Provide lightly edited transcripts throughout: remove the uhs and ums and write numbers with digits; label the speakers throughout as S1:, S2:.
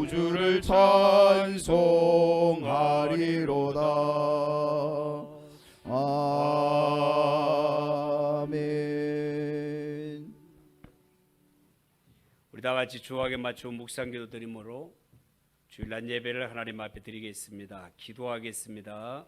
S1: 주를 찬송하리로다. 아멘.
S2: 우리 다 같이 주하게 맞춰 묵상기도 드림으로 주일날 예배를 하나님 앞에 드리겠습니다. 기도하겠습니다.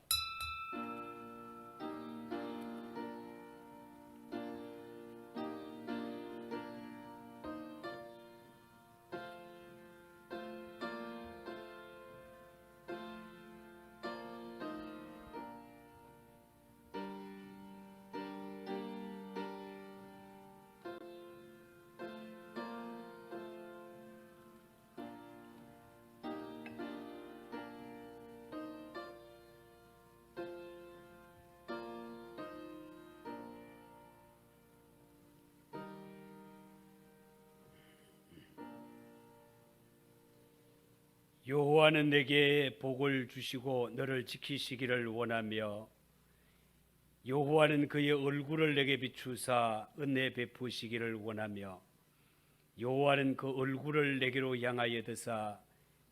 S2: 여호와는 내게 복을 주시고 너를 지키시기를 원하며 여호와는 그의 얼굴을 내게 비추사 은혜 베푸시기를 원하며 여호와는 그 얼굴을 내게로 향하여 드사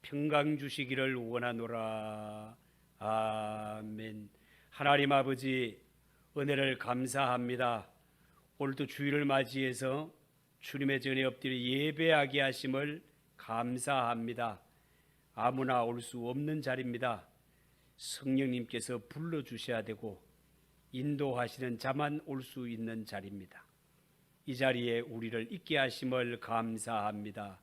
S2: 평강 주시기를 원하노라. 아멘. 하나님 아버지, 은혜를 감사합니다. 오늘도 주일을 맞이해서 주님의 전에 엎드려 예배하게 하심을 감사합니다. 아무나 올 수 없는 자리입니다. 성령님께서 불러주셔야 되고 인도하시는 자만 올 수 있는 자리입니다. 이 자리에 우리를 있게 하심을 감사합니다.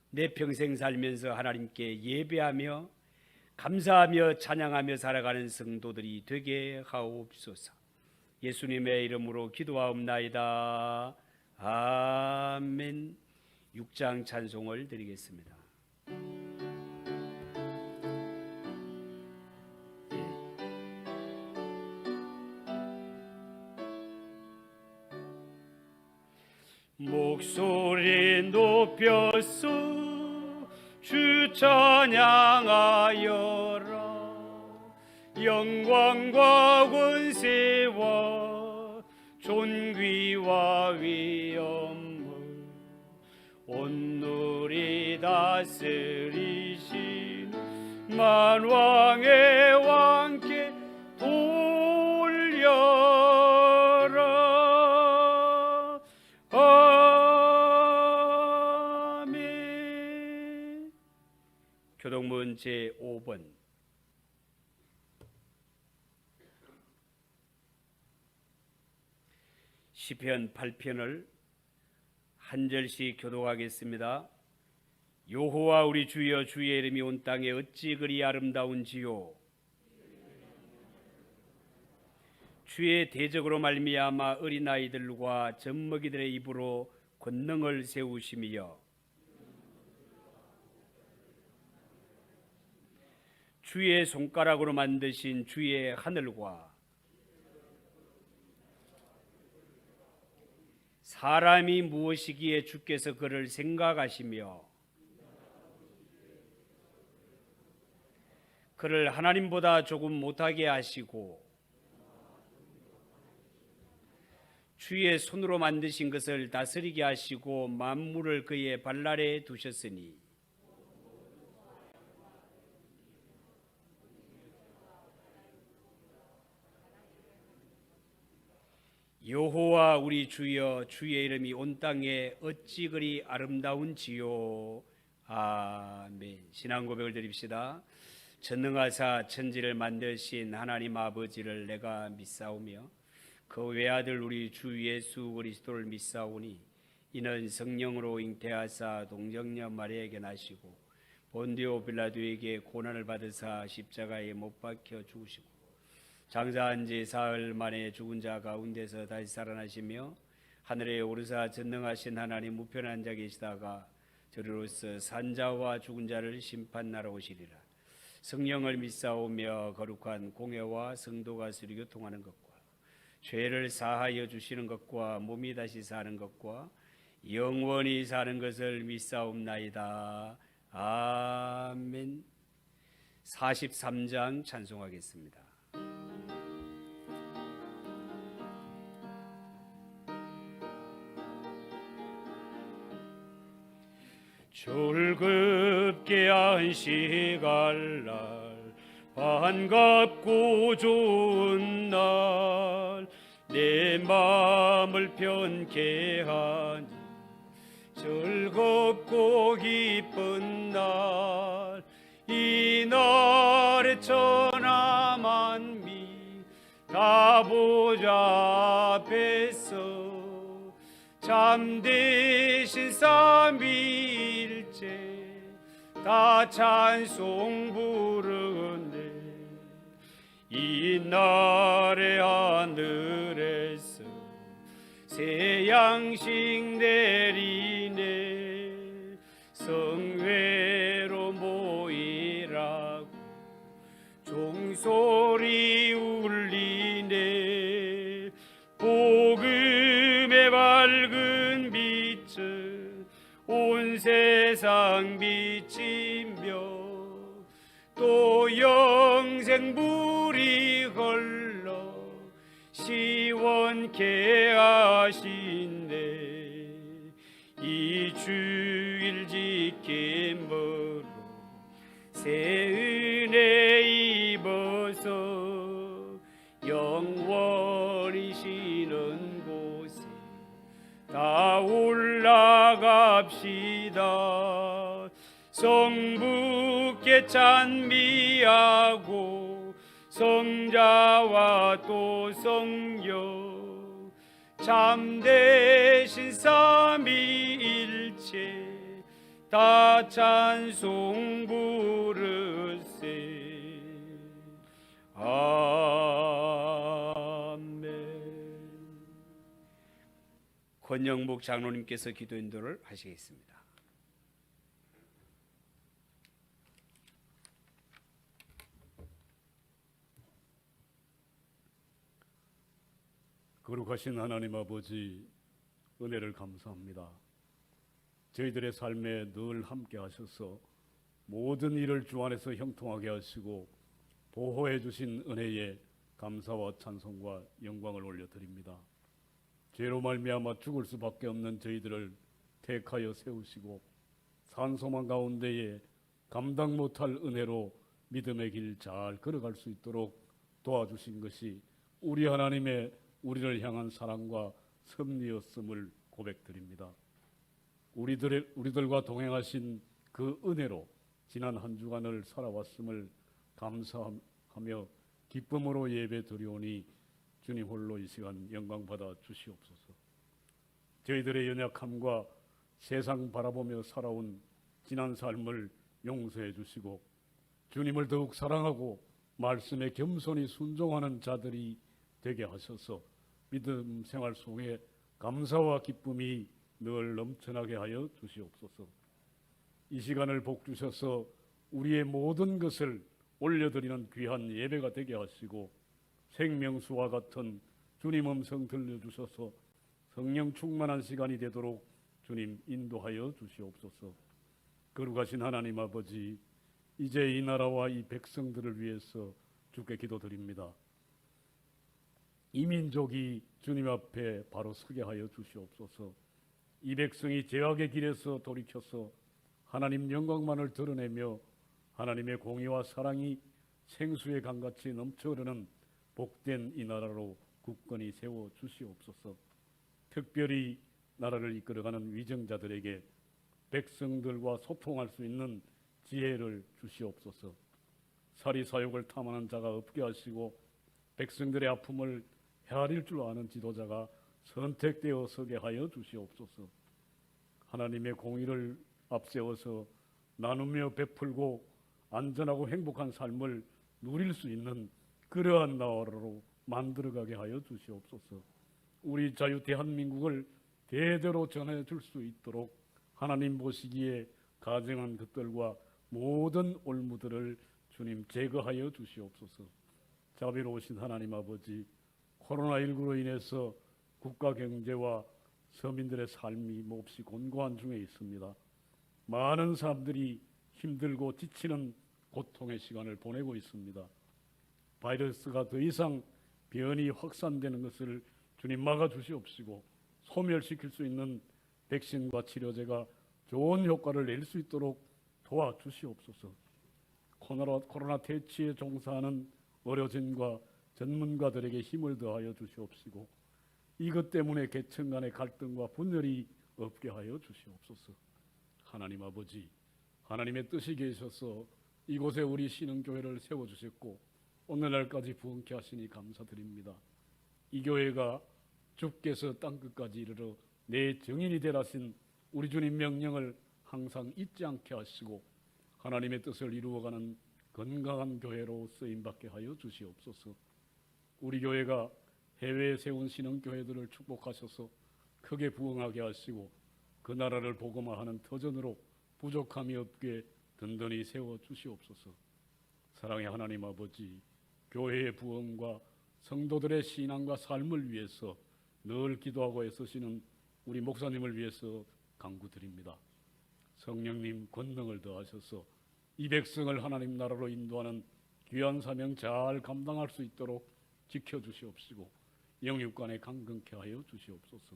S2: 내 평생 살면서 하나님께 예배하며 감사하며 찬양하며 살아가는 성도들이 되게 하옵소서. 예수님의 이름으로 기도하옵나이다. 아멘. 6장 찬송을 드리겠습니다. 목소리 높여서 주 찬양하여라. 영광과 권세와 존귀와 위엄을 온누리 다스리신 만왕의 왕께 돌려라. 아멘. 교동문 제5번. 시편 8편을 한 절씩 교독하겠습니다. 여호와 우리 주여, 주의 이름이 온 땅에 어찌 그리 아름다운지요. 주의 대적으로 말미암아 어린아이들과 젖먹이들의 입으로 권능을 세우심이여. 주의 손가락으로 만드신 주의 하늘과 사람이 무엇이기에 주께서 그를 생각하시며 그를 하나님보다 조금 못하게 하시고 주의 손으로 만드신 것을 다스리게 하시고 만물을 그의 발 아래 두셨으니 여호와 우리 주여, 주의 이름이 온 땅에 어찌 그리 아름다운지요. 아멘. 신앙 고백을 드립시다. 전능하사 천지를 만드신 하나님 아버지를 내가 믿사오며 그 외아들 우리 주 예수 그리스도를 믿사오니 이는 성령으로 잉태하사 동정녀 마리아에게 나시고 본디오 빌라도에게 고난을 받으사 십자가에 못 박혀 죽으시고 장사한 지 사흘 만에 죽은 자 가운데서 다시 살아나시며 하늘에 오르사 전능하신 하나님 우편에 앉아 계시다가 저리로서 산자와 죽은 자를 심판하러 오시리라. 성령을 믿사오며 거룩한 공회와 성도가 서로 교통하는 것과 죄를 사하여 주시는 것과 몸이 다시 사는 것과 영원히 사는 것을 믿사옵나이다. 아멘. 43장 찬송하겠습니다. 졸급게 함께한 시간날 반갑고 좋은 날 내 마음을 편케 하니 즐겁고 기쁜 날 이 날에 천하 만미 다 보좌 앞에서 참되신 삼위일체 다 찬송 부르네 이 날에 하늘에서 새 양식 내리네 성회로 모이라고 종소리 울리네 복음의 밝은 빛을 온 세상 비치며 또 영생 물이 흘러 시원케 하시네 이 주일 지킴으로 새 은혜 입어서 영원히 쉬는 곳에 다 올라갑시다 성부께 찬미하고 성자와 또 성령 참되신 삼위일체 다 찬송 부르세 아멘. 권영목 장로님께서 기도 인도를 하시겠습니다.
S1: 거룩하신 하나님 아버지, 은혜를 감사합니다. 저희들의 삶에 늘 함께 하셔서 모든 일을 주 안에서 형통하게 하시고 보호해 주신 은혜에 감사와 찬송과 영광을 올려드립니다. 죄로 말미암아 죽을 수밖에 없는 저희들을 택하여 세우시고 산소망 가운데에 감당 못할 은혜로 믿음의 길 잘 걸어갈 수 있도록 도와주신 것이 우리 하나님의 우리를 향한 사랑과 섭리였음을 고백드립니다. 우리들과 동행하신 그 은혜로 지난 한 주간을 살아왔음을 감사하며 기쁨으로 예배 드리오니 주님 홀로 이 시간 영광 받아 주시옵소서. 저희들의 연약함과 세상 바라보며 살아온 지난 삶을 용서해 주시고 주님을 더욱 사랑하고 말씀에 겸손히 순종하는 자들이 되게 하셔서 믿음 생활 속에 감사와 기쁨이 늘 넘쳐나게 하여 주시옵소서. 이 시간을 복 주셔서 우리의 모든 것을 올려드리는 귀한 예배가 되게 하시고 생명수와 같은 주님 음성 들려주셔서 성령 충만한 시간이 되도록 주님 인도하여 주시옵소서. 거룩하신 하나님 아버지, 이제 이 나라와 이 백성들을 위해서 주께 기도드립니다. 이 민족이 주님 앞에 바로 서게 하여 주시옵소서. 이 백성이 죄악의 길에서 돌이켜서 하나님 영광만을 드러내며 하나님의 공의와 사랑이 생수의 강같이 넘쳐 흐르는 복된 이 나라로 굳건히 세워 주시옵소서. 특별히 나라를 이끌어가는 위정자들에게 백성들과 소통할 수 있는 지혜를 주시옵소서. 사리사욕을 탐하는 자가 없게 하시고 백성들의 아픔을 헤아릴 줄 아는 지도자가 선택되어 서게 하여 주시옵소서. 하나님의 공의를 앞세워서 나누며 베풀고 안전하고 행복한 삶을 누릴 수 있는 그러한 나라로 만들어가게 하여 주시옵소서. 우리 자유 대한민국을 대대로 전해줄 수 있도록 하나님 보시기에 가증한 것들과 모든 올무들을 주님 제거하여 주시옵소서. 자비로우신 하나님 아버지, 코로나19로 인해서 국가 경제와 서민들의 삶이 몹시 곤고한 중에 있습니다. 많은 사람들이 힘들고 지치는 고통의 시간을 보내고 있습니다. 바이러스가 더 이상 변이 확산되는 것을 주님 막아주시옵시고 소멸시킬 수 있는 백신과 치료제가 좋은 효과를 낼 수 있도록 도와주시옵소서. 코로나 퇴치에 종사하는 의료진과 전문가들에게 힘을 더하여 주시옵시고 이것 때문에 계층 간의 갈등과 분열이 없게 하여 주시옵소서. 하나님 아버지, 하나님의 뜻이 계셔서 이곳에 우리 신흥교회를 세워주셨고 오늘날까지 부흥케 하시니 감사드립니다. 이 교회가 주께서 땅끝까지 이르러 내 증인이 되라신 우리 주님 명령을 항상 잊지 않게 하시고 하나님의 뜻을 이루어가는 건강한 교회로 쓰임받게 하여 주시옵소서. 우리 교회가 해외에 세운 신흥교회들을 축복하셔서 크게 부흥하게 하시고 그 나라를 복음화하는 터전으로 부족함이 없게 든든히 세워주시옵소서. 사랑의 하나님 아버지, 교회의 부흥과 성도들의 신앙과 삶을 위해서 늘 기도하고 애쓰시는 우리 목사님을 위해서 간구드립니다. 성령님 권능을 더하셔서 이 백성을 하나님 나라로 인도하는 귀한 사명 잘 감당할 수 있도록 지켜주시옵시고 영육간에 강건케 하여 주시옵소서.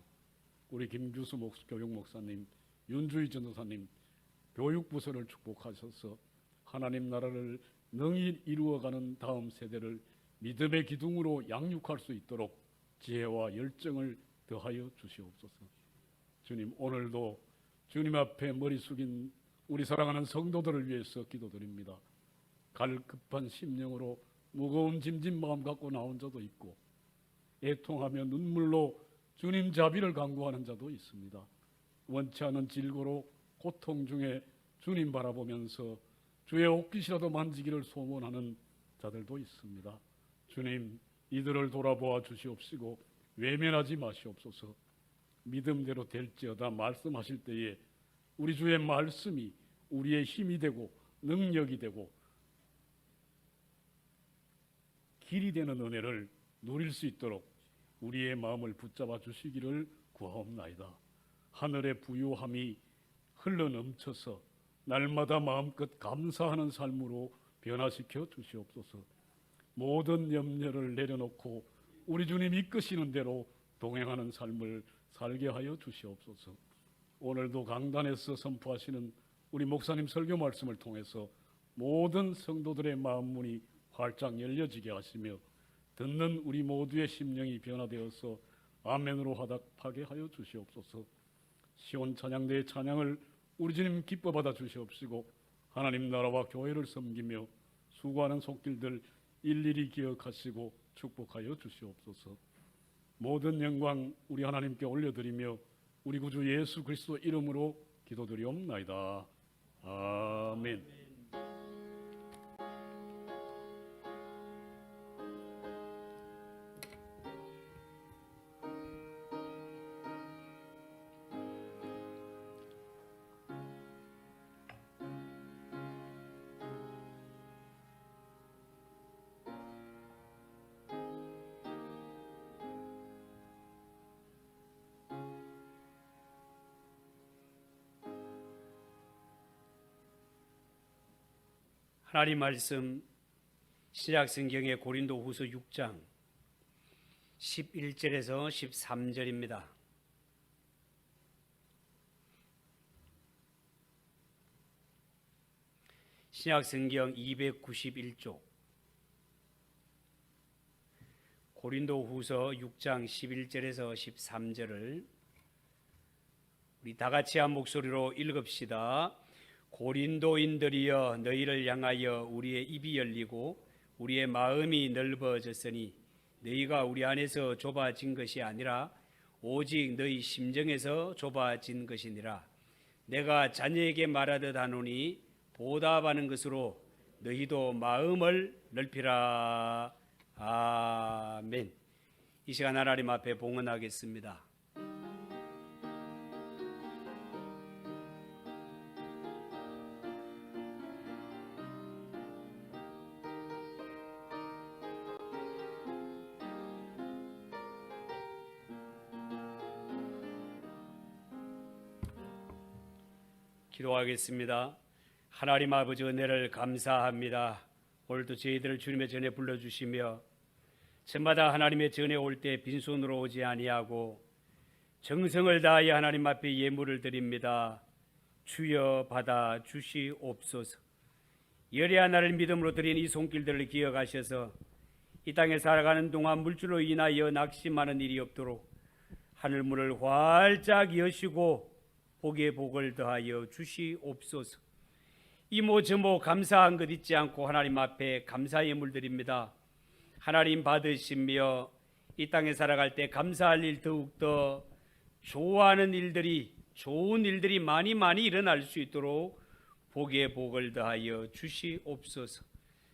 S1: 우리 김규수 교육 목사님, 윤주희 전도사님 교육부서를 축복하셔서 하나님 나라를 능히 이루어가는 다음 세대를 믿음의 기둥으로 양육할 수 있도록 지혜와 열정을 더하여 주시옵소서. 주님, 오늘도 주님 앞에 머리 숙인 우리 사랑하는 성도들을 위해서 기도드립니다. 갈급한 심령으로 무거운 짐진 마음 갖고 나온 자도 있고 애통하며 눈물로 주님 자비를 간구하는 자도 있습니다. 원치 않은 질고로 고통 중에 주님 바라보면서 주의 옷깃이라도 만지기를 소원하는 자들도 있습니다. 주님, 이들을 돌아보아 주시옵시고 외면하지 마시옵소서. 믿음대로 될지어다 말씀하실 때에 우리 주의 말씀이 우리의 힘이 되고 능력이 되고 길이 되는 은혜를 누릴 수 있도록 우리의 마음을 붙잡아 주시기를 구하옵나이다. 하늘의 부유함이 흘러넘쳐서 날마다 마음껏 감사하는 삶으로 변화시켜 주시옵소서. 모든 염려를 내려놓고 우리 주님 이끄시는 대로 동행하는 삶을 살게 하여 주시옵소서. 오늘도 강단에서 선포하시는 우리 목사님 설교 말씀을 통해서 모든 성도들의 마음 문이 활짝 열려지게 하시며 듣는 우리 모두의 심령이 변화되어서 아멘으로 화답하게 하여 주시옵소서. 시온 찬양대의 찬양을 우리 주님 기뻐 받아 주시옵시고 하나님 나라와 교회를 섬기며 수고하는 손길들 일일이 기억하시고 축복하여 주시옵소서. 모든 영광 우리 하나님께 올려드리며 우리 구주 예수 그리스도 이름으로 기도드리옵나이다. 아멘.
S2: 하나님 말씀 신약성경의 고린도후서 6장 11절에서 13절입니다. 신약성경 291쪽 고린도후서 6장 11절에서 13절을 우리 다 같이 한 목소리로 읽읍시다. 고린도인들이여, 너희를 향하여 우리의 입이 열리고 우리의 마음이 넓어졌으니 너희가 우리 안에서 좁아진 것이 아니라 오직 너희 심정에서 좁아진 것이니라. 내가 자녀에게 말하듯 하노니 보답하는 것으로 너희도 마음을 넓히라. 아멘. 이 시간 하나님 앞에 봉헌하겠습니다. 기도하겠습니다. 하나님 아버지, 은혜를 감사합니다. 오늘도 저희들을 주님의 전에 불러주시며 저마다 하나님의 전에 올 때 빈손으로 오지 아니하고 정성을 다하여 하나님 앞에 예물을 드립니다. 주여 받아 주시옵소서. 열의 하나를 믿음으로 드린 이 손길들을 기억하셔서 이 땅에 살아가는 동안 물질로 인하여 낙심하는 일이 없도록 하늘문을 활짝 여시고 복에 복을 더하여 주시옵소서. 이모 저모 감사한 것 잊지 않고 하나님 앞에 감사의 물드립니다. 하나님 받으시며 이 땅에 살아갈 때 감사할 일 더욱더 좋아하는 일들이 좋은 일들이 많이 일어날 수 있도록 복에 복을 더하여 주시옵소서.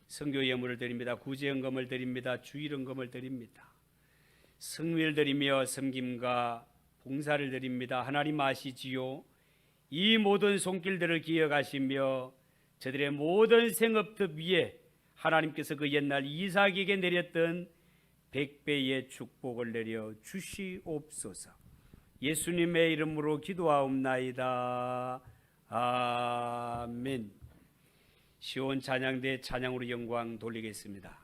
S2: 성교 예물을 드립니다. 구제연금을 드립니다. 주일연금을 드립니다. 성미를 드리며 섬김과 봉사를 드립니다. 하나님 아시지요. 이 모든 손길들을 기억하시며 저들의 모든 생업터 위에 하나님께서 그 옛날 이삭에게 내렸던 100배의 축복을 내려 주시옵소서. 예수님의 이름으로 기도하옵나이다. 아멘. 시온 찬양대 찬양으로 영광 돌리겠습니다.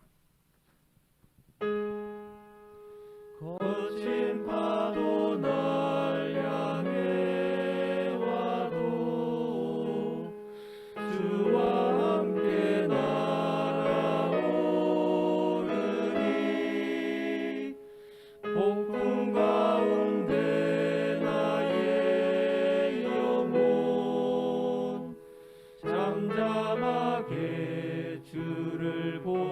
S3: 거친 파도 날 향해 와도 주와 함께 날아오르니 폭풍 가운데 나의 영혼 잠잠하게 주를 보리라.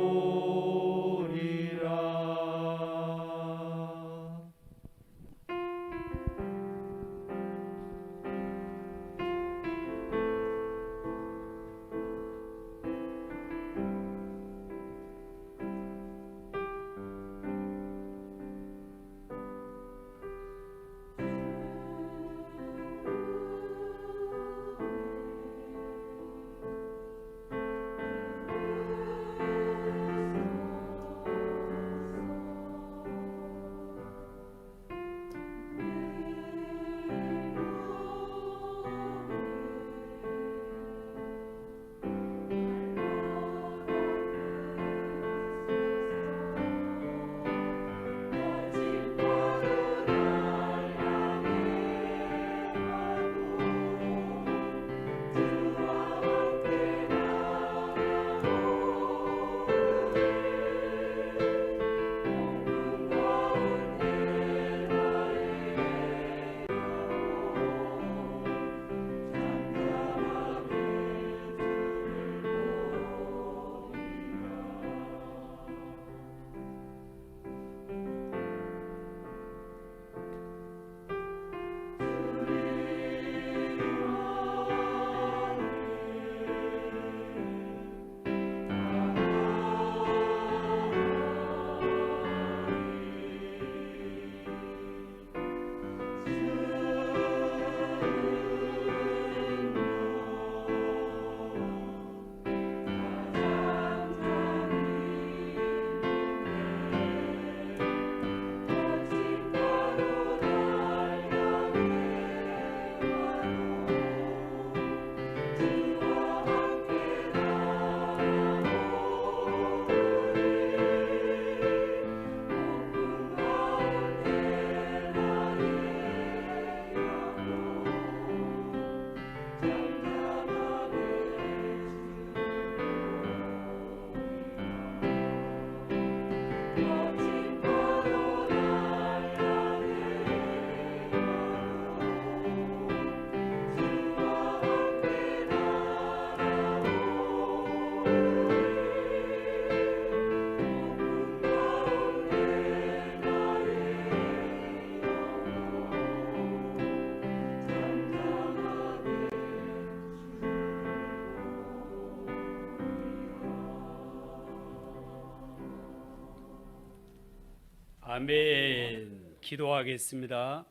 S2: 아멘. 기도하겠습니다.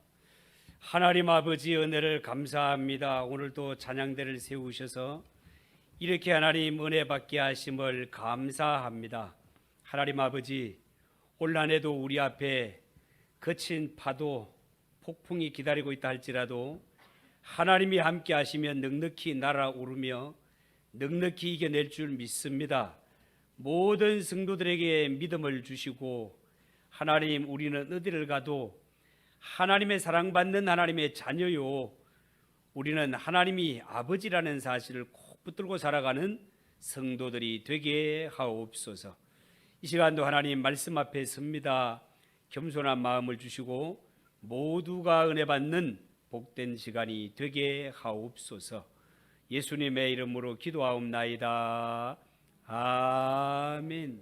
S2: 하나님 아버지 은혜를 감사합니다. 오늘도 찬양대를 세우셔서 이렇게 하나님 은혜 받게 하심을 감사합니다. 하나님 아버지, 올 한 해도 우리 앞에 거친 파도, 폭풍이 기다리고 있다 할지라도 하나님이 함께 하시면 넉넉히 날아오르며 넉넉히 이겨낼 줄 믿습니다. 모든 성도들에게 믿음을 주시고 하나님, 우리는 어디를 가도 하나님의 사랑받는 하나님의 자녀요, 우리는 하나님이 아버지라는 사실을 꼭 붙들고 살아가는 성도들이 되게 하옵소서. 이 시간도 하나님 말씀 앞에 섭니다. 겸손한 마음을 주시고 모두가 은혜 받는 복된 시간이 되게 하옵소서. 예수님의 이름으로 기도하옵나이다. 아멘.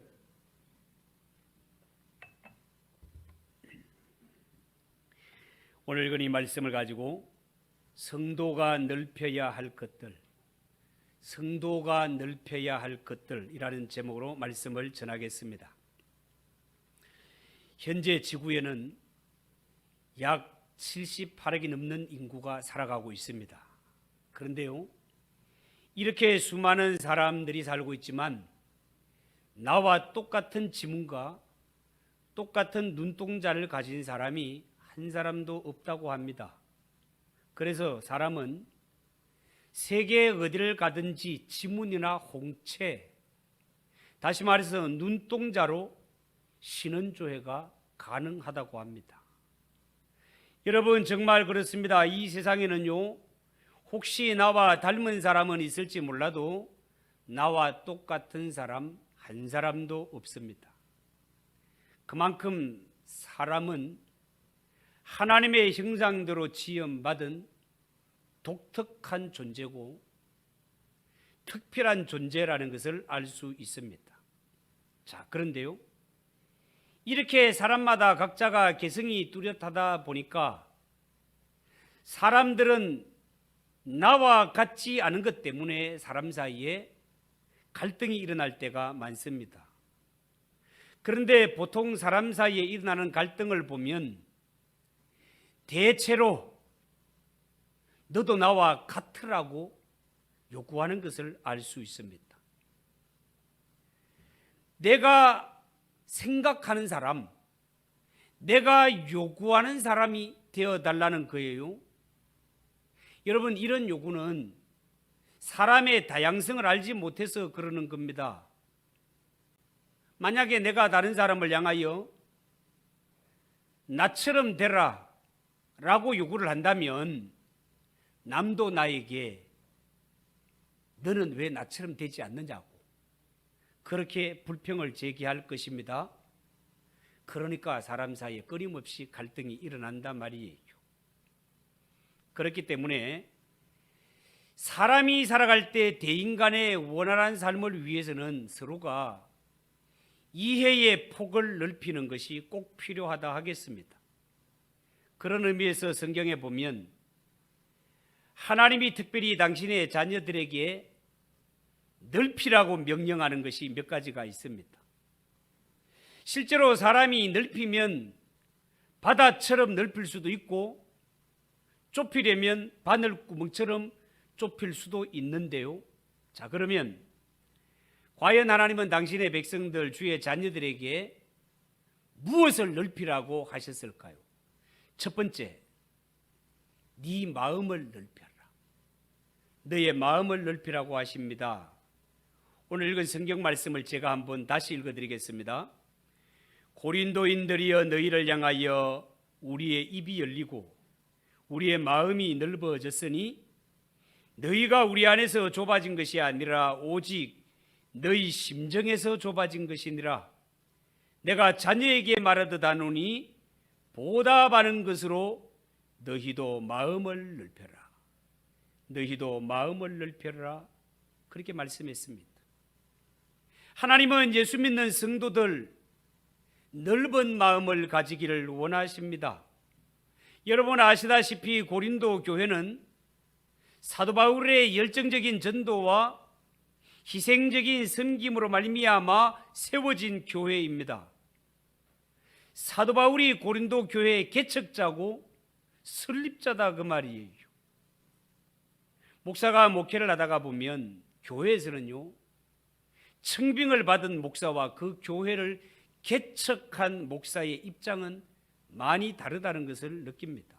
S2: 오늘 읽은 이 말씀을 가지고 성도가 넓혀야 할 것들, 성도가 넓혀야 할 것들이라는 제목으로 말씀을 전하겠습니다. 현재 지구에는 약 78억이 넘는 인구가 살아가고 있습니다. 그런데요, 이렇게 수많은 사람들이 살고 있지만 나와 똑같은 지문과 똑같은 눈동자를 가진 사람이 한 사람도 없다고 합니다. 그래서 사람은 세계 어디를 가든지 지문이나 홍채, 다시 말해서 눈동자로 신원조회가 가능하다고 합니다. 여러분, 정말 그렇습니다. 이 세상에는요, 혹시 나와 닮은 사람은 있을지 몰라도 나와 똑같은 사람 한 사람도 없습니다. 그만큼 사람은 하나님의 형상대로 지음받은 독특한 존재고 특별한 존재라는 것을 알 수 있습니다. 자, 그런데요, 이렇게 사람마다 각자가 개성이 뚜렷하다 보니까 사람들은 나와 같지 않은 것 때문에 사람 사이에 갈등이 일어날 때가 많습니다. 그런데 보통 사람 사이에 일어나는 갈등을 보면 대체로 너도 나와 같으라고 요구하는 것을 알 수 있습니다. 내가 생각하는 사람, 내가 요구하는 사람이 되어달라는 거예요. 여러분, 이런 요구는 사람의 다양성을 알지 못해서 그러는 겁니다. 만약에 내가 다른 사람을 향하여 나처럼 되라 라고 요구를 한다면 남도 나에게 너는 왜 나처럼 되지 않느냐고 그렇게 불평을 제기할 것입니다. 그러니까 사람 사이에 끊임없이 갈등이 일어난단 말이에요. 그렇기 때문에 사람이 살아갈 때 대인간의 원활한 삶을 위해서는 서로가 이해의 폭을 넓히는 것이 꼭 필요하다 하겠습니다. 그런 의미에서 성경에 보면 하나님이 특별히 당신의 자녀들에게 넓히라고 명령하는 것이 몇 가지가 있습니다. 실제로 사람이 넓히면 바다처럼 넓힐 수도 있고 좁히려면 바늘구멍처럼 좁힐 수도 있는데요. 자, 그러면 과연 하나님은 당신의 백성들, 주의 자녀들에게 무엇을 넓히라고 하셨을까요? 첫 번째, 네 마음을 넓혀라. 너의 마음을 넓히라고 하십니다. 오늘 읽은 성경 말씀을 제가 한번 다시 읽어드리겠습니다. 고린도인들이여, 너희를 향하여 우리의 입이 열리고 우리의 마음이 넓어졌으니 너희가 우리 안에서 좁아진 것이 아니라 오직 너희 심정에서 좁아진 것이니라. 내가 자녀에게 말하듯 하노니 보답하는 것으로 너희도 마음을 넓혀라. 너희도 마음을 넓혀라. 그렇게 말씀했습니다. 하나님은 예수 믿는 성도들 넓은 마음을 가지기를 원하십니다. 여러분 아시다시피 고린도 교회는 사도 바울의 열정적인 전도와 희생적인 섬김으로 말미암아 세워진 교회입니다. 사도 바울이 고린도 교회의 개척자고 설립자다 그 말이에요. 목사가 목회를 하다가 보면 교회에서는요, 청빙을 받은 목사와 그 교회를 개척한 목사의 입장은 많이 다르다는 것을 느낍니다.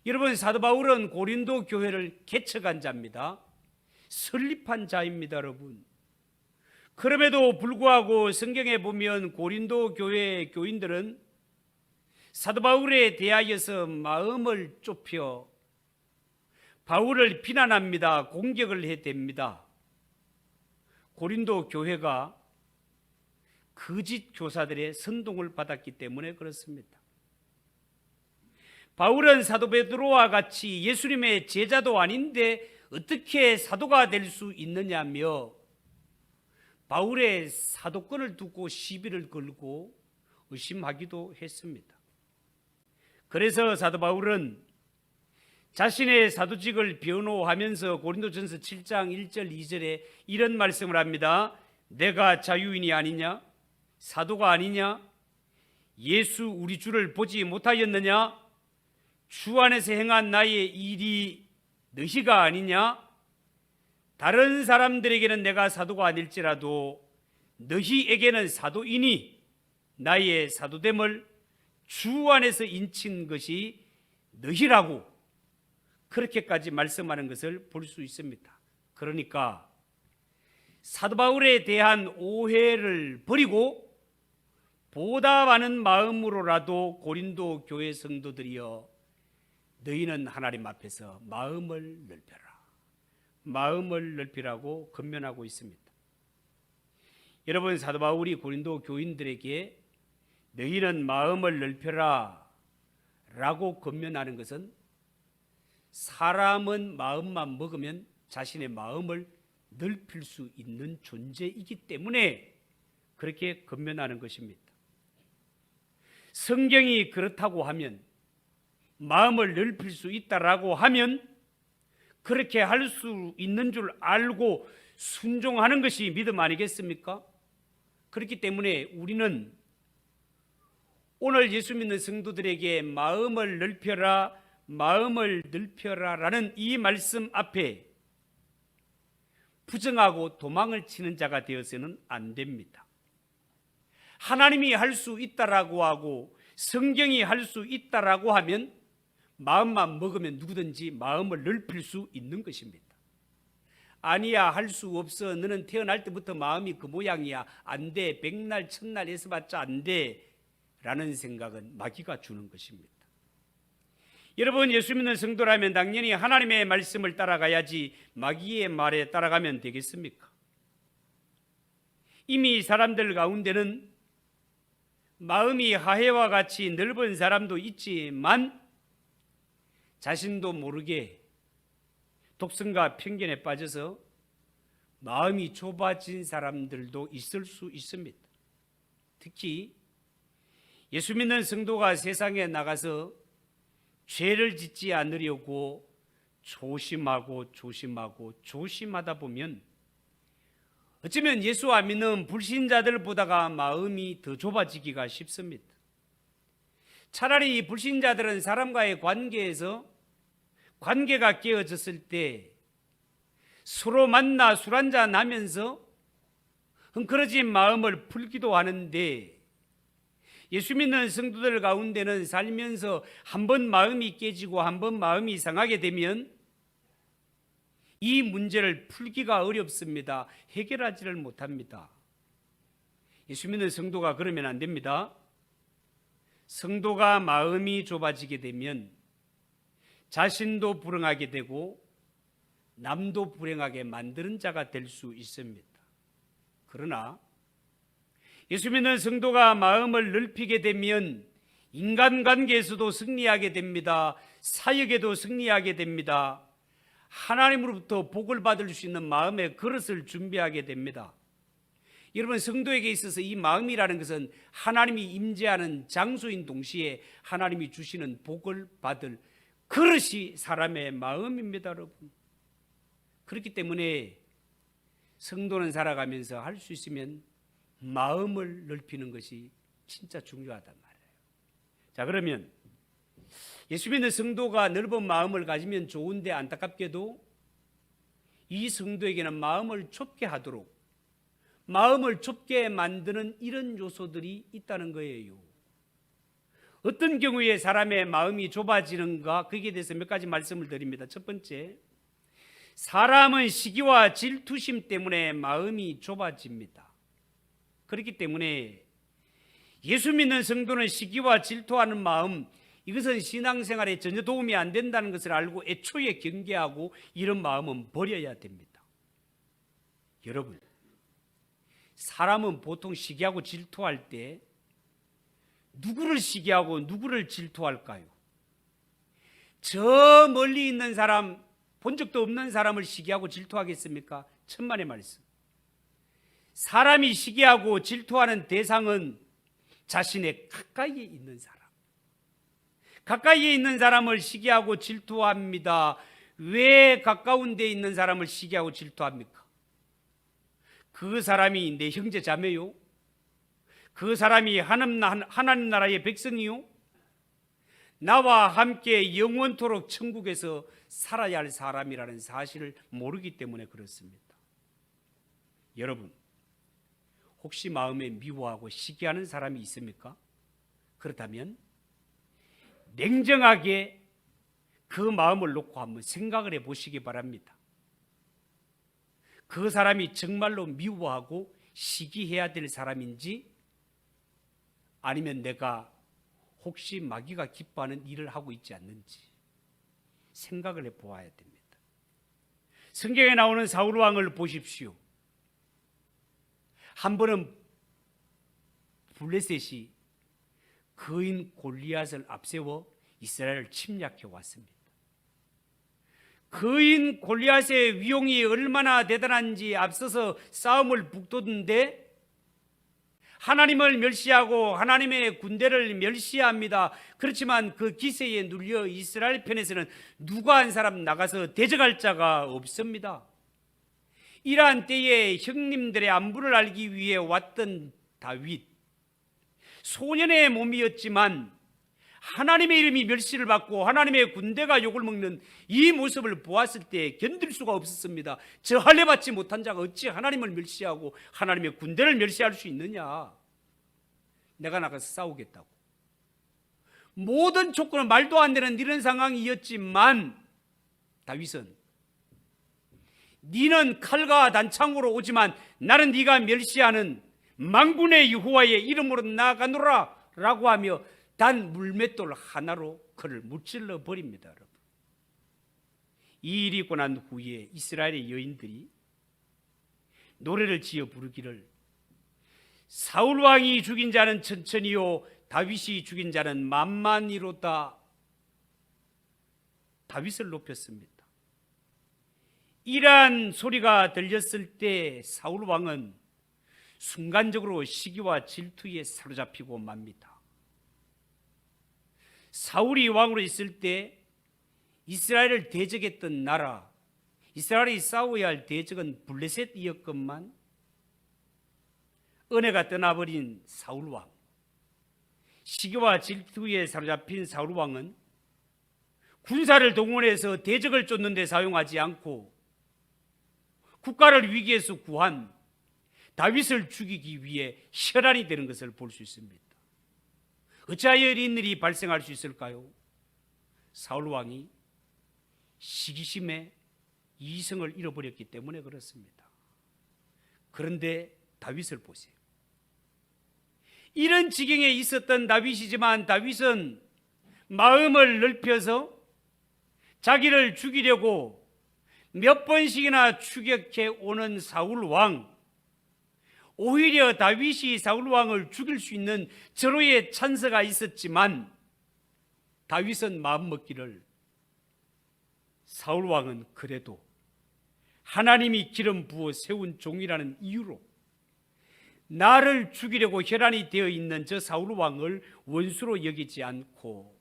S2: 여러분, 사도 바울은 고린도 교회를 개척한 자입니다. 설립한 자입니다, 여러분. 그럼에도 불구하고 성경에 보면 고린도 교회의 교인들은 사도 바울에 대하여서 마음을 좁혀 바울을 비난합니다. 공격을 해댑니다. 고린도 교회가 거짓 교사들의 선동을 받았기 때문에 그렇습니다. 바울은 사도 베드로와 같이 예수님의 제자도 아닌데 어떻게 사도가 될 수 있느냐며 바울의 사도권을 두고 시비를 걸고 의심하기도 했습니다. 그래서 사도 바울은 자신의 사도직을 변호하면서 고린도전서 7장 1절 2절에 이런 말씀을 합니다. 내가 자유인이 아니냐? 사도가 아니냐? 예수 우리 주를 보지 못하였느냐? 주 안에서 행한 나의 일이 너희가 아니냐? 다른 사람들에게는 내가 사도가 아닐지라도 너희에게는 사도이니 나의 사도됨을 주 안에서 인친 것이 너희라고 그렇게까지 말씀하는 것을 볼 수 있습니다. 그러니까 사도 바울에 대한 오해를 버리고 보답하는 마음으로라도 고린도 교회 성도들이여 너희는 하나님 앞에서 마음을 넓혀라. 마음을 넓히라고 권면하고 있습니다. 여러분, 사도 바울이 고린도 교인들에게 너희는 마음을 넓혀라 라고 권면하는 것은 사람은 마음만 먹으면 자신의 마음을 넓힐 수 있는 존재이기 때문에 그렇게 권면하는 것입니다. 성경이 그렇다고 하면, 마음을 넓힐 수 있다라고 하면 그렇게 할 수 있는 줄 알고 순종하는 것이 믿음 아니겠습니까? 그렇기 때문에 우리는 오늘 예수 믿는 성도들에게 마음을 넓혀라, 마음을 넓혀라라는 이 말씀 앞에 부정하고 도망을 치는 자가 되어서는 안 됩니다. 하나님이 할 수 있다라고 하고 성경이 할 수 있다라고 하면 마음만 먹으면 누구든지 마음을 넓힐 수 있는 것입니다. 아니야, 할 수 없어. 너는 태어날 때부터 마음이 그 모양이야. 안 돼. 백날 천날 애써봤자 안 돼. 라는 생각은 마귀가 주는 것입니다. 여러분, 예수 믿는 성도라면 당연히 하나님의 말씀을 따라가야지 마귀의 말에 따라가면 되겠습니까? 이미 사람들 가운데는 마음이 하해와 같이 넓은 사람도 있지만 자신도 모르게 독선과 편견에 빠져서 마음이 좁아진 사람들도 있을 수 있습니다. 특히 예수 믿는 성도가 세상에 나가서 죄를 짓지 않으려고 조심하다 보면 어쩌면 예수 안 믿는 불신자들보다가 마음이 더 좁아지기가 쉽습니다. 차라리 불신자들은 사람과의 관계에서 관계가 깨어졌을 때 서로 만나 술 한잔 하면서 헝클어진 마음을 풀기도 하는데, 예수 믿는 성도들 가운데는 살면서 한 번 마음이 깨지고 한 번 마음이 상하게 되면 이 문제를 풀기가 어렵습니다. 해결하지를 못합니다. 예수 믿는 성도가 그러면 안 됩니다. 성도가 마음이 좁아지게 되면 자신도 불행하게 되고 남도 불행하게 만드는 자가 될 수 있습니다. 그러나 예수 믿는 성도가 마음을 넓히게 되면 인간관계에서도 승리하게 됩니다. 사역에도 승리하게 됩니다. 하나님으로부터 복을 받을 수 있는 마음의 그릇을 준비하게 됩니다. 여러분, 성도에게 있어서 이 마음이라는 것은 하나님이 임재하는 장소인 동시에 하나님이 주시는 복을 받을 그릇이 사람의 마음입니다, 여러분. 그렇기 때문에 성도는 살아가면서 할 수 있으면 마음을 넓히는 것이 진짜 중요하단 말이에요. 자, 그러면 예수 믿는 성도가 넓은 마음을 가지면 좋은데 안타깝게도 이 성도에게는 마음을 좁게 하도록, 마음을 좁게 만드는 이런 요소들이 있다는 거예요. 어떤 경우에 사람의 마음이 좁아지는가, 거기에 대해서 몇 가지 말씀을 드립니다. 첫 번째, 사람은 시기와 질투심 때문에 마음이 좁아집니다. 그렇기 때문에 예수 믿는 성도는 시기와 질투하는 마음, 이것은 신앙생활에 전혀 도움이 안 된다는 것을 알고 애초에 경계하고 이런 마음은 버려야 됩니다. 여러분, 사람은 보통 시기하고 질투할 때 누구를 시기하고 누구를 질투할까요? 저 멀리 있는 사람, 본 적도 없는 사람을 시기하고 질투하겠습니까? 천만의 말씀. 사람이 시기하고 질투하는 대상은 자신의 가까이에 있는 사람. 가까이에 있는 사람을 시기하고 질투합니다. 왜 가까운 데 있는 사람을 시기하고 질투합니까? 그 사람이 내 형제 자매요? 그 사람이 하나님 나라의 백성이요? 나와 함께 영원토록 천국에서 살아야 할 사람이라는 사실을 모르기 때문에 그렇습니다. 여러분, 혹시 마음에 미워하고 시기하는 사람이 있습니까? 그렇다면 냉정하게 그 마음을 놓고 한번 생각을 해보시기 바랍니다. 그 사람이 정말로 미워하고 시기해야 될 사람인지, 아니면 내가 혹시 마귀가 기뻐하는 일을 하고 있지 않는지 생각을 해보아야 됩니다. 성경에 나오는 사울 왕을 보십시오. 한 번은 블레셋이 거인 골리앗을 앞세워 이스라엘을 침략해 왔습니다. 거인 골리앗의 위용이 얼마나 대단한지 앞서서 싸움을 북돋는데 하나님을 멸시하고 하나님의 군대를 멸시합니다. 그렇지만 그 기세에 눌려 이스라엘 편에서는 누가 한 사람 나가서 대적할 자가 없습니다. 이러한 때에 형님들의 안부를 알기 위해 왔던 다윗, 소년의 몸이었지만 하나님의 이름이 멸시를 받고 하나님의 군대가 욕을 먹는 이 모습을 보았을 때 견딜 수가 없었습니다. 저 할례 받지 못한 자가 어찌 하나님을 멸시하고 하나님의 군대를 멸시할 수 있느냐. 내가 나가서 싸우겠다고. 모든 조건은 말도 안 되는 이런 상황이었지만 다윗은 니는 칼과 단창으로 오지만 나는 네가 멸시하는 만군의 여호와의 이름으로 나아가노라 라고 하며 단 물맷돌 하나로 그를 무찔러 버립니다. 여러분, 이 일이 있고 난 후에 이스라엘의 여인들이 노래를 지어 부르기를 사울 왕이 죽인 자는 천천히요 다윗이 죽인 자는 만만히로다. 다윗을 높였습니다. 이러한 소리가 들렸을 때 사울 왕은 순간적으로 시기와 질투에 사로잡히고 맙니다. 사울이 왕으로 있을 때 이스라엘을 대적했던 나라, 이스라엘이 싸워야 할 대적은 블레셋이었건만 은혜가 떠나버린 사울 왕, 시기와 질투에 사로잡힌 사울 왕은 군사를 동원해서 대적을 쫓는 데 사용하지 않고 국가를 위기에서 구한 다윗을 죽이기 위해 혈안이 되는 것을 볼 수 있습니다. 어찌하여 이런 일이 발생할 수 있을까요? 사울 왕이 시기심에 이성을 잃어버렸기 때문에 그렇습니다. 그런데 다윗을 보세요. 이런 지경에 있었던 다윗이지만 다윗은 마음을 넓혀서 자기를 죽이려고 몇 번씩이나 추격해 오는 사울 왕, 오히려 다윗이 사울 왕을 죽일 수 있는 절호의 찬스가 있었지만 다윗은 마음먹기를 사울 왕은 그래도 하나님이 기름 부어 세운 종이라는 이유로 나를 죽이려고 혈안이 되어 있는 저 사울 왕을 원수로 여기지 않고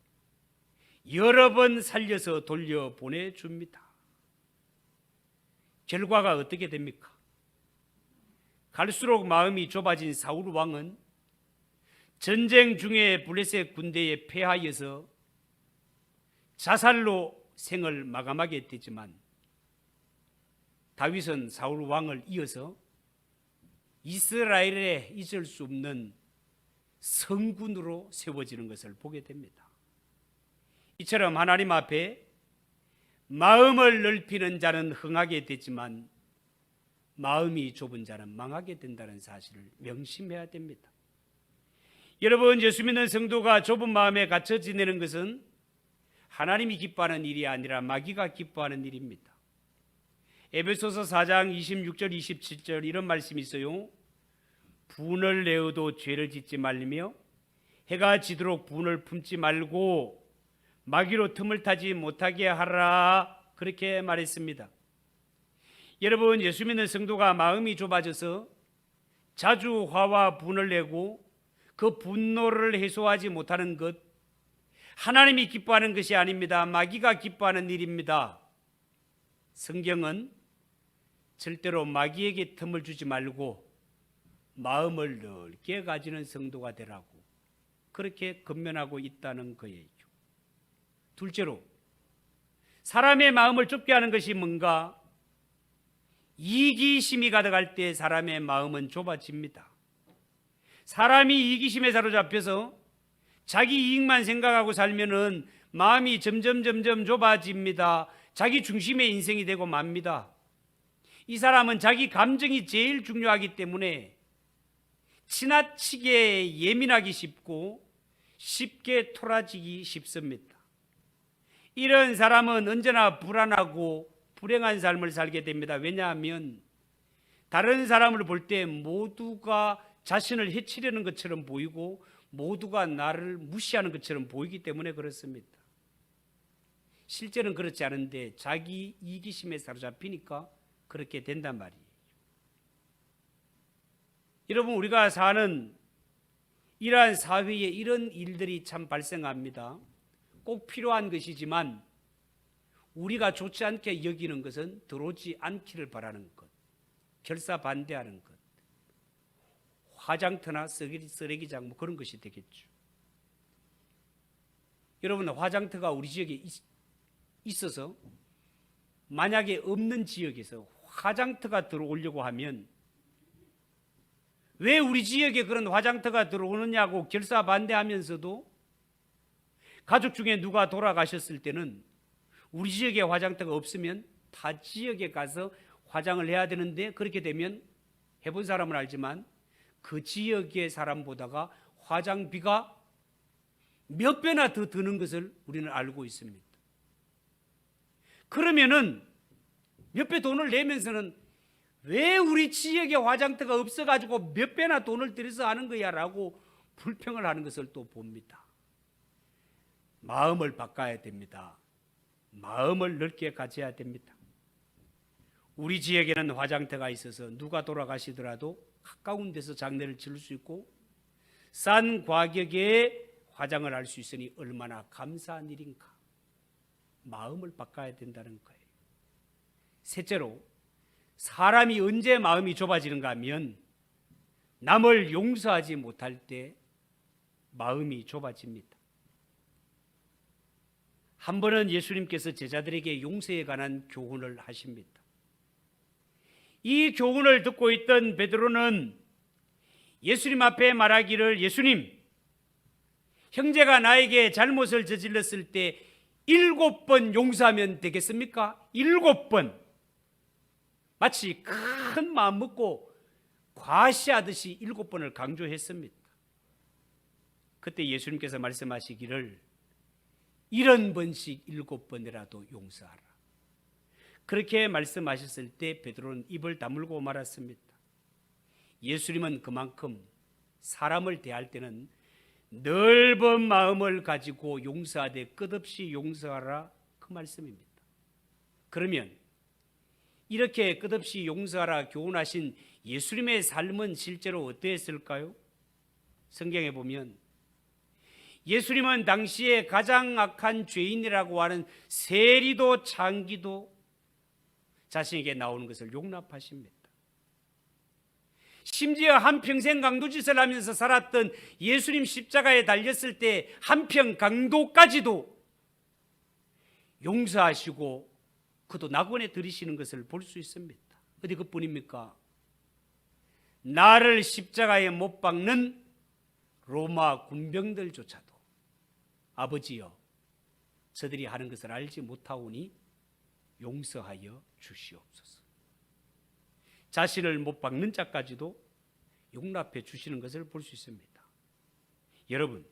S2: 여러 번 살려서 돌려보내줍니다. 결과가 어떻게 됩니까? 갈수록 마음이 좁아진 사울 왕은 전쟁 중에 블레셋 군대에 패하여서 자살로 생을 마감하게 되지만 다윗은 사울 왕을 이어서 이스라엘에 잊을 수 없는 성군으로 세워지는 것을 보게 됩니다. 이처럼 하나님 앞에 마음을 넓히는 자는 흥하게 되지만 마음이 좁은 자는 망하게 된다는 사실을 명심해야 됩니다. 여러분, 예수 믿는 성도가 좁은 마음에 갇혀 지내는 것은 하나님이 기뻐하는 일이 아니라 마귀가 기뻐하는 일입니다. 에베소서 4장 26절 27절 이런 말씀이 있어요. 분을 내어도 죄를 짓지 말며 해가 지도록 분을 품지 말고 마귀로 틈을 타지 못하게 하라, 그렇게 말했습니다. 여러분, 예수 믿는 성도가 마음이 좁아져서 자주 화와 분을 내고 그 분노를 해소하지 못하는 것, 하나님이 기뻐하는 것이 아닙니다. 마귀가 기뻐하는 일입니다. 성경은 절대로 마귀에게 틈을 주지 말고 마음을 넓게 가지는 성도가 되라고 그렇게 권면하고 있다는 거예요. 둘째로, 사람의 마음을 좁게 하는 것이 뭔가? 이기심이 가득할 때 사람의 마음은 좁아집니다. 사람이 이기심에 사로잡혀서 자기 이익만 생각하고 살면은 마음이 점점 좁아집니다. 자기 중심의 인생이 되고 맙니다. 이 사람은 자기 감정이 제일 중요하기 때문에 지나치게 예민하기 쉽고 쉽게 토라지기 쉽습니다. 이런 사람은 언제나 불안하고 불행한 삶을 살게 됩니다. 왜냐하면 다른 사람을 볼 때 모두가 자신을 해치려는 것처럼 보이고 모두가 나를 무시하는 것처럼 보이기 때문에 그렇습니다. 실제는 그렇지 않은데 자기 이기심에 사로잡히니까 그렇게 된단 말이에요. 여러분, 우리가 사는 이러한 사회에 이런 일들이 참 발생합니다. 꼭 필요한 것이지만 우리가 좋지 않게 여기는 것은 들어오지 않기를 바라는 것, 결사반대하는 것, 화장터나 쓰레기장 뭐 그런 것이 되겠죠. 여러분, 화장터가 우리 지역에 있어서 만약에 없는 지역에서 화장터가 들어오려고 하면 왜 우리 지역에 그런 화장터가 들어오느냐고 결사반대하면서도 가족 중에 누가 돌아가셨을 때는 우리 지역에 화장터가 없으면 타 지역에 가서 화장을 해야 되는데, 그렇게 되면 해본 사람은 알지만 그 지역의 사람보다가 화장비가 몇 배나 더 드는 것을 우리는 알고 있습니다. 그러면은 몇 배 돈을 내면서는 왜 우리 지역에 화장터가 없어가지고 몇 배나 돈을 들여서 하는 거야 라고 불평을 하는 것을 또 봅니다. 마음을 바꿔야 됩니다. 마음을 넓게 가져야 됩니다. 우리 지역에는 화장터가 있어서 누가 돌아가시더라도 가까운 데서 장례를 치를 수 있고 싼 가격에 화장을 할 수 있으니 얼마나 감사한 일인가. 마음을 바꿔야 된다는 거예요. 셋째로, 사람이 언제 마음이 좁아지는가 하면 남을 용서하지 못할 때 마음이 좁아집니다. 한 번은 예수님께서 제자들에게 용서에 관한 교훈을 하십니다. 이 교훈을 듣고 있던 베드로는 예수님 앞에 말하기를, 예수님, 형제가 나에게 잘못을 저질렀을 때 7번 용서하면 되겠습니까? 7번. 마치 큰 마음 먹고 과시하듯이 7번을 강조했습니다. 그때 예수님께서 말씀하시기를 70번씩 7번이라도 용서하라. 그렇게 말씀하셨을 때 베드로는 입을 다물고 말았습니다. 예수님은 그만큼 사람을 대할 때는 넓은 마음을 가지고 용서하되 끝없이 용서하라, 그 말씀입니다. 그러면 이렇게 끝없이 용서하라 교훈하신 예수님의 삶은 실제로 어떠했을까요? 성경에 보면 예수님은 당시에 가장 악한 죄인이라고 하는 세리도 창기도 자신에게 나오는 것을 용납하십니다. 심지어 한평생 강도짓을 하면서 살았던 예수님 십자가에 달렸을 때 한평 강도까지도 용서하시고 그도 낙원에 들이시는 것을 볼 수 있습니다. 어디 그뿐입니까? 나를 십자가에 못 박는 로마 군병들조차도 아버지여, 저들이 하는 것을 알지 못하오니 용서하여 주시옵소서. 자신을 못 박는 자까지도 용납해 주시는 것을 볼 수 있습니다. 여러분,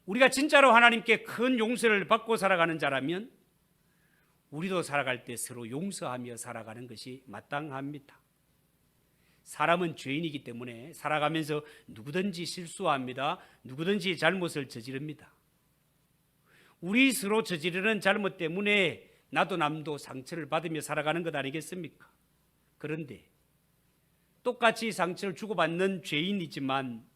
S2: 우리가 진짜로 하나님께 큰 용서를 받고 살아가는 자라면 우리도 살아갈 때 서로 용서하며 살아가는 것이 마땅합니다. 사람은 죄인이기 때문에 살아가면서 누구든지 실수합니다. 누구든지 잘못을 저지릅니다. 우리 서로 저지르는 잘못 때문에 나도 남도 상처를 받으며 살아가는 것 아니겠습니까? 그런데 똑같이 상처를 주고받는 죄인이지만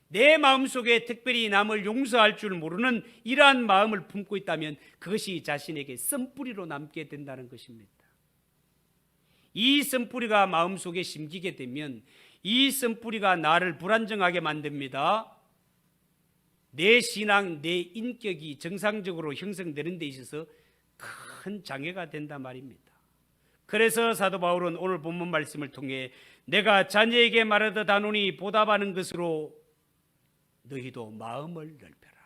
S2: 내 마음속에 특별히 남을 용서할 줄 모르는 이러한 마음을 품고 있다면 그것이 자신에게 쓴뿌리로 남게 된다는 것입니다. 이 쓴뿌리가 마음속에 심기게 되면 이 쓴뿌리가 나를 불안정하게 만듭니다. 내 신앙, 내 인격이 정상적으로 형성되는 데 있어서 큰 장애가 된단 말입니다. 그래서 사도 바울은 오늘 본문 말씀을 통해 내가 자녀에게 말하듯 하노니 보답하는 것으로 너희도 마음을 넓혀라.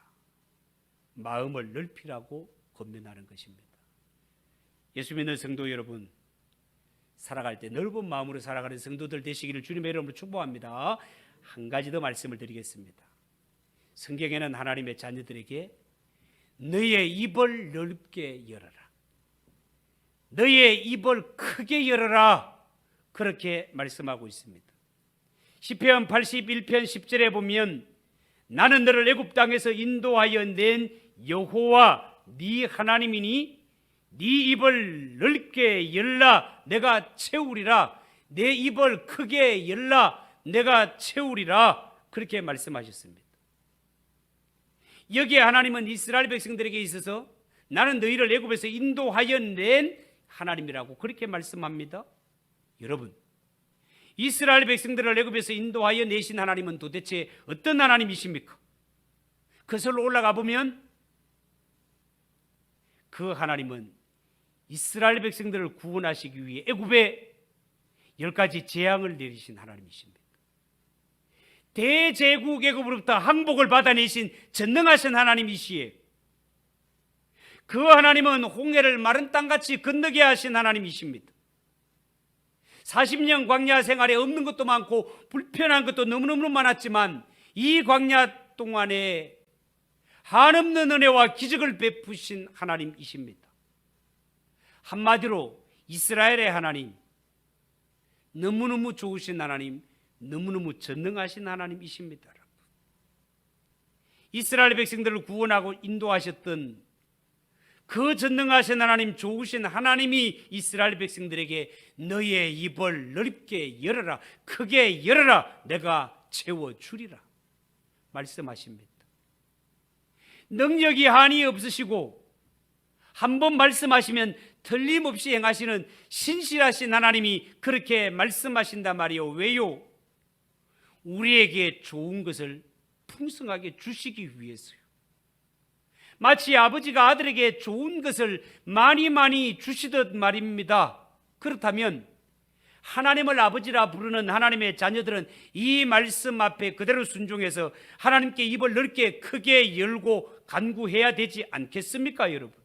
S2: 마음을 넓히라고 권면하는 것입니다. 예수 믿는 성도 여러분, 살아갈 때 넓은 마음으로 살아가는 성도들 되시기를 주님의 이름으로 축복합니다. 한 가지 더 말씀을 드리겠습니다. 성경에는 하나님의 자녀들에게 너희의 입을 넓게 열어라, 너희의 입을 크게 열어라, 그렇게 말씀하고 있습니다. 시편 81편 10절에 보면 나는 너를 애굽 땅에서 인도하여 낸 여호와 네 하나님이니 네 입을 넓게 열라 내가 채우리라, 내 입을 크게 열라 내가 채우리라, 그렇게 말씀하셨습니다. 여기에 하나님은 이스라엘 백성들에게 있어서 나는 너희를 애굽에서 인도하여 낸 하나님이라고 그렇게 말씀합니다. 여러분, 이스라엘 백성들을 애굽에서 인도하여 내신 하나님은 도대체 어떤 하나님이십니까? 그것으로 올라가 보면 그 하나님은 이스라엘 백성들을 구원하시기 위해 애굽에 10가지 재앙을 내리신 하나님이십니다. 대제국 애굽으로부터 항복을 받아내신 전능하신 하나님이시에 그 하나님은 홍해를 마른 땅같이 건너게 하신 하나님이십니다. 40년 광야 생활에 없는 것도 많고 불편한 것도 너무너무 많았지만 이 광야 동안에 한없는 은혜와 기적을 베푸신 하나님이십니다. 한마디로 이스라엘의 하나님, 너무너무 좋으신 하나님, 너무너무 전능하신 하나님이십니다. 이스라엘 백성들을 구원하고 인도하셨던 그 전능하신 하나님, 좋으신 하나님이 이스라엘 백성들에게 너희의 입을 넓게 열어라, 크게 열어라, 내가 채워주리라 말씀하십니다. 능력이 한이 없으시고 한번 말씀하시면 틀림없이 행하시는 신실하신 하나님이 그렇게 말씀하신단 말이요. 왜요? 우리에게 좋은 것을 풍성하게 주시기 위해서요. 마치 아버지가 아들에게 좋은 것을 많이 주시듯 말입니다. 그렇다면 하나님을 아버지라 부르는 하나님의 자녀들은 이 말씀 앞에 그대로 순종해서 하나님께 입을 넓게 크게 열고 간구해야 되지 않겠습니까, 여러분?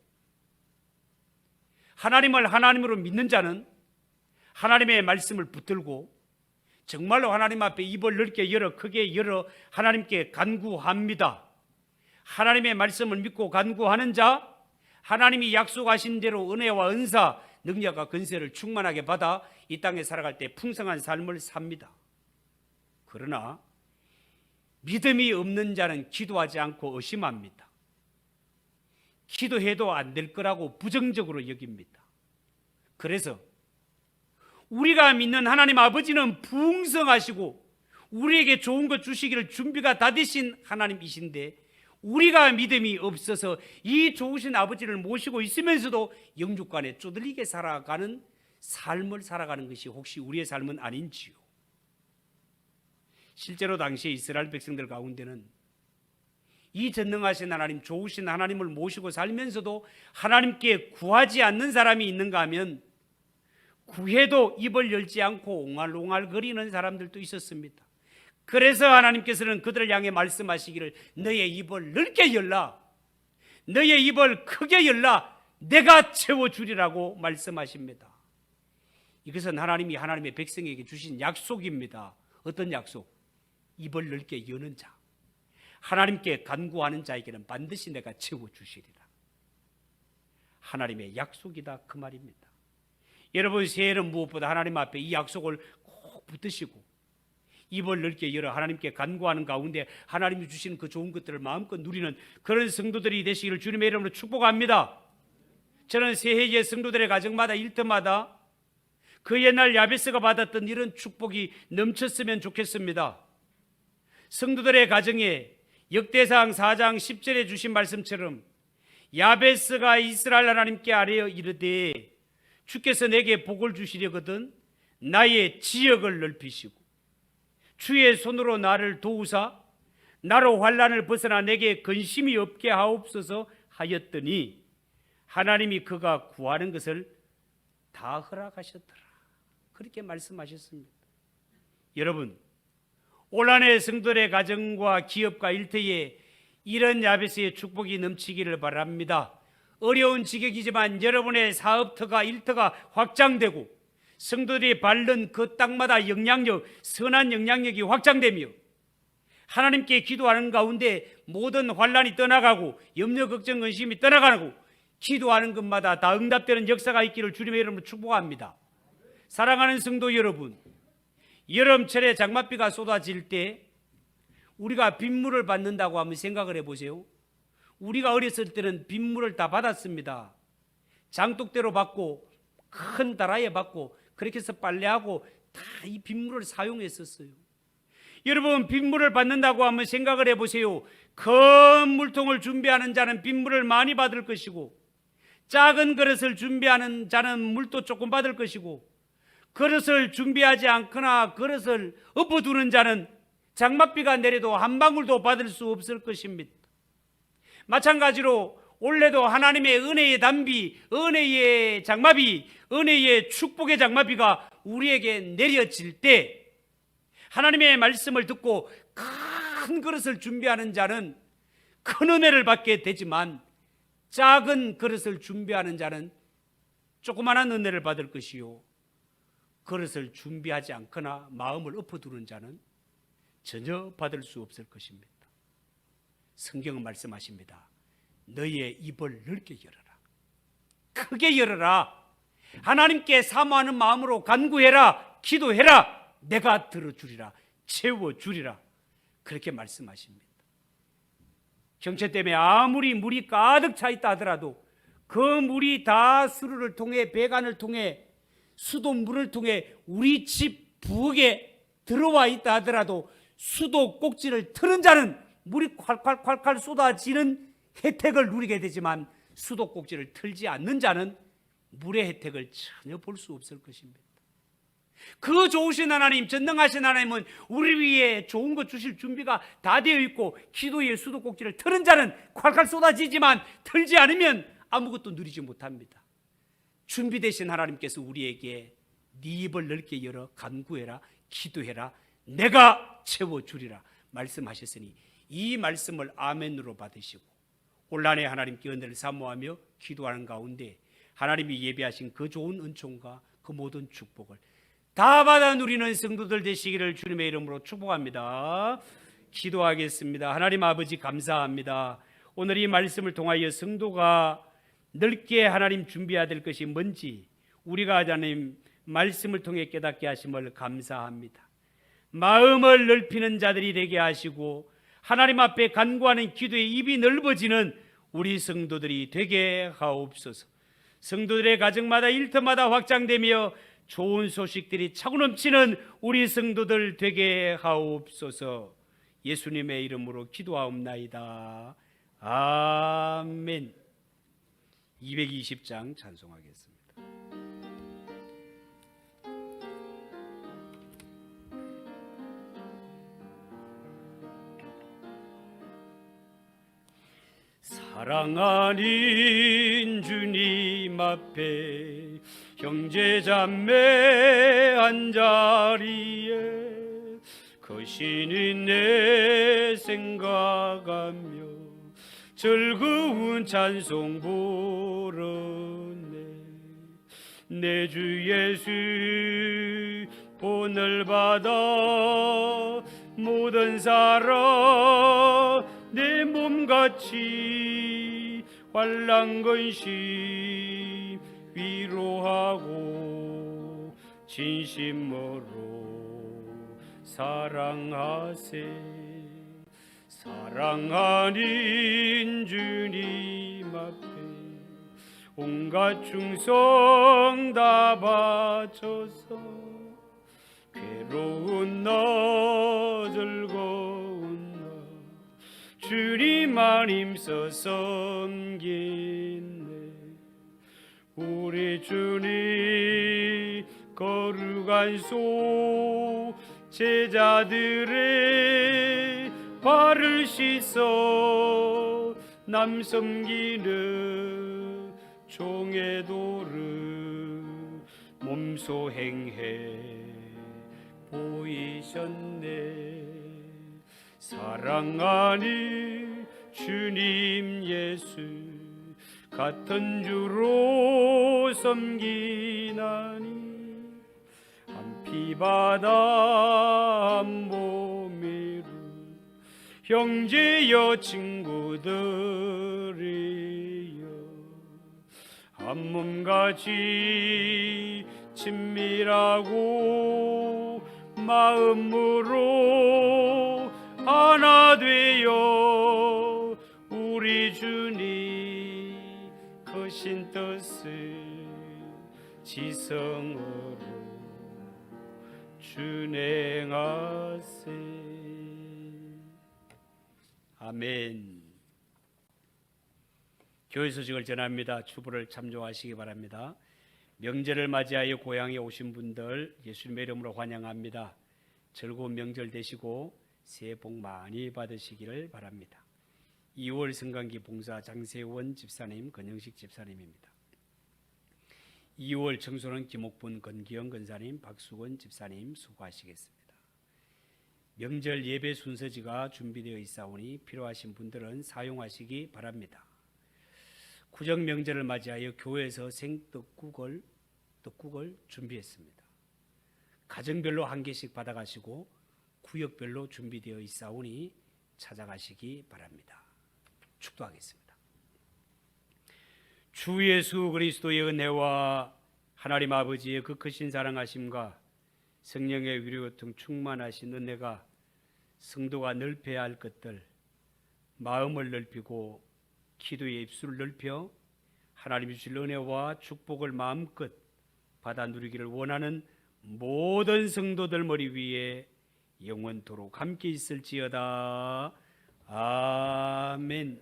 S2: 하나님을 하나님으로 믿는 자는 하나님의 말씀을 붙들고 정말로 하나님 앞에 입을 넓게 열어 크게 열어 하나님께 간구합니다. 하나님의 말씀을 믿고 간구하는 자, 하나님이 약속하신 대로 은혜와 은사, 능력과 권세를 충만하게 받아 이 땅에 살아갈 때 풍성한 삶을 삽니다. 그러나 믿음이 없는 자는 기도하지 않고 의심합니다. 기도해도 안 될 거라고 부정적으로 여깁니다. 그래서 우리가 믿는 하나님 아버지는 풍성하시고 우리에게 좋은 것 주시기를 준비가 다 되신 하나님이신데 우리가 믿음이 없어서 이 좋으신 아버지를 모시고 있으면서도 영육간에 쪼들리게 살아가는 삶을 살아가는 것이 혹시 우리의 삶은 아닌지요? 실제로 당시에 이스라엘 백성들 가운데는 이 전능하신 하나님, 좋으신 하나님을 모시고 살면서도 하나님께 구하지 않는 사람이 있는가 하면 구해도 입을 열지 않고 옹알옹알 거리는 사람들도 있었습니다. 그래서 하나님께서는 그들을 향해 말씀하시기를 너의 입을 넓게 열라, 너의 입을 크게 열라, 내가 채워주리라고 말씀하십니다. 이것은 하나님이 하나님의 백성에게 주신 약속입니다. 어떤 약속? 입을 넓게 여는 자, 하나님께 간구하는 자에게는 반드시 내가 채워주시리라. 하나님의 약속이다 그 말입니다. 여러분, 새해는 무엇보다 하나님 앞에 이 약속을 꼭 붙드시고 입을 넓게 열어 하나님께 간구하는 가운데 하나님이 주시는 그 좋은 것들을 마음껏 누리는 그런 성도들이 되시기를 주님의 이름으로 축복합니다. 저는 새해의 성도들의 가정마다 일터마다 그 옛날 야베스가 받았던 이런 축복이 넘쳤으면 좋겠습니다. 성도들의 가정에 역대상 4장 10절에 주신 말씀처럼 야베스가 이스라엘 하나님께 아뢰어 이르되 주께서 내게 복을 주시려거든 나의 지역을 넓히시고 주의 손으로 나를 도우사 나로 환난을 벗어나 내게 근심이 없게 하옵소서 하였더니 하나님이 그가 구하는 것을 다 허락하셨더라. 그렇게 말씀하셨습니다. 여러분, 올 한 해 성도들의 가정과 기업과 일터에 이런 야베스의 축복이 넘치기를 바랍니다. 어려운 지경이지만 여러분의 사업터가 일터가 확장되고 성도들이 밟는 그 땅마다 영향력, 선한 영향력이 확장되며 하나님께 기도하는 가운데 모든 환난이 떠나가고 염려, 걱정, 근심이 떠나가고 기도하는 것마다 다 응답되는 역사가 있기를 주님의 이름으로 축복합니다. 사랑하는 성도 여러분, 여름철에 장맛비가 쏟아질 때 우리가 빗물을 받는다고 한번 생각을 해보세요. 우리가 어렸을 때는 빗물을 다 받았습니다. 장독대로 받고 큰 다라이에 받고 그렇게 해서 빨래하고 다 이 빗물을 사용했었어요. 여러분, 빗물을 받는다고 한번 생각을 해보세요. 큰 물통을 준비하는 자는 빗물을 많이 받을 것이고 작은 그릇을 준비하는 자는 물도 조금 받을 것이고 그릇을 준비하지 않거나 그릇을 엎어두는 자는 장맛비가 내려도 한 방울도 받을 수 없을 것입니다. 마찬가지로 올해도 하나님의 은혜의 단비, 은혜의 장마비, 은혜의 축복의 장마비가 우리에게 내려질 때 하나님의 말씀을 듣고 큰 그릇을 준비하는 자는 큰 은혜를 받게 되지만 작은 그릇을 준비하는 자는 조그마한 은혜를 받을 것이요 그릇을 준비하지 않거나 마음을 엎어두는 자는 전혀 받을 수 없을 것입니다. 성경은 말씀하십니다. 너희의 입을 넓게 열어라. 크게 열어라. 하나님께 사모하는 마음으로 간구해라. 기도해라. 내가 들어주리라. 채워주리라. 그렇게 말씀하십니다. 형체 때문에 아무리 물이 가득 차 있다 하더라도 그 물이 다 수로를 통해 배관을 통해 수돗물을 통해 우리 집 부엌에 들어와 있다 하더라도 수도 꼭지를 트는 자는 물이 콸콸콸콸 쏟아지는 혜택을 누리게 되지만 수도 꼭지를 틀지 않는 자는 물의 혜택을 전혀 볼 수 없을 것입니다. 그 좋으신 하나님, 전능하신 하나님은 우리 위해 좋은 것 주실 준비가 다 되어 있고 기도의 수도 꼭지를 트는 자는 콸콸 쏟아지지만 틀지 않으면 아무것도 누리지 못합니다. 준비되신 하나님께서 우리에게 네 입을 넓게 열어 간구해라, 기도해라, 내가 채워주리라 말씀하셨으니 이 말씀을 아멘으로 받으시고 올 한 해 하나님께 은혜를 사모하며 기도하는 가운데 하나님이 예비하신 그 좋은 은총과 그 모든 축복을 다 받아 누리는 성도들 되시기를 주님의 이름으로 축복합니다. 기도하겠습니다. 하나님 아버지 감사합니다. 오늘 이 말씀을 통하여 성도가 넓게 하나님 준비해야 될 것이 뭔지 우리가 하나님 말씀을 통해 깨닫게 하심을 감사합니다. 마음을 넓히는 자들이 되게 하시고 하나님 앞에 간구하는 기도의 입이 넓어지는 우리 성도들이 되게 하옵소서. 성도들의 가정마다 일터마다 확장되며 좋은 소식들이 차고 넘치는 우리 성도들 되게 하옵소서. 예수님의 이름으로 기도하옵나이다. 아멘. 220장 찬송하겠습니다. 사랑하는 주님 앞에 형제 자매 한자리에 거신인 내 생각하며 즐거운 찬송 부르네. 내 주 예수 본을 받아 모든 사람 내 몸같이 환난건시 위로하고 진심으로 사랑하세. 사랑하는 주님 앞에 온갖 충성 다 바쳐서 괴로운 나 즐거운 나 주님만 힘써 섬기네. 우리 주님 거룩한 소 제자들의 발을 씻어 남 섬기는 종의 도를 몸소 행해 보이셨네. 사랑하는 주님 예수 같은 주로 섬기나니 한 피바다 한 몸이루 형제여 친구들이여 한 몸같이 친밀하고 마음으로 하나 되어 우리 주님 크신 뜻을 지성으로 준행하세. 아멘. 교회 소식을 전합니다. 추부를 참조하시기 바랍니다. 명절을 맞이하여 고향에 오신 분들 예수님의 이름으로 환영합니다. 즐거운 명절 되시고 새해 복 많이 받으시기를 바랍니다. 2월 성강기 봉사 장세원 집사님, 건영식 집사님입니다. 2월 청소년 김옥분, 건기영 권사님, 박수건 집사님 수고하시겠습니다. 명절 예배 순서지가 준비되어 있사오니 필요하신 분들은 사용하시기 바랍니다. 구정 명절을 맞이하여 교회에서 생떡국을 준비했습니다. 가정별로 한 개씩 받아가시고 구역별로 준비되어 있사오니 찾아가시기 바랍니다. 축도하겠습니다. 주 예수 그리스도의 은혜와 하나님 아버지의 그 크신 사랑하심과 성령의 위로교통 충만하신 은혜가 성도가 넓혀야 할 것들, 마음을 넓히고 기도의 입술을 넓혀 하나님 주실 은혜와 축복을 마음껏 받아 누리기를 원하는 모든 성도들 머리 위에 영원토록 함께 있을지어다. 아멘.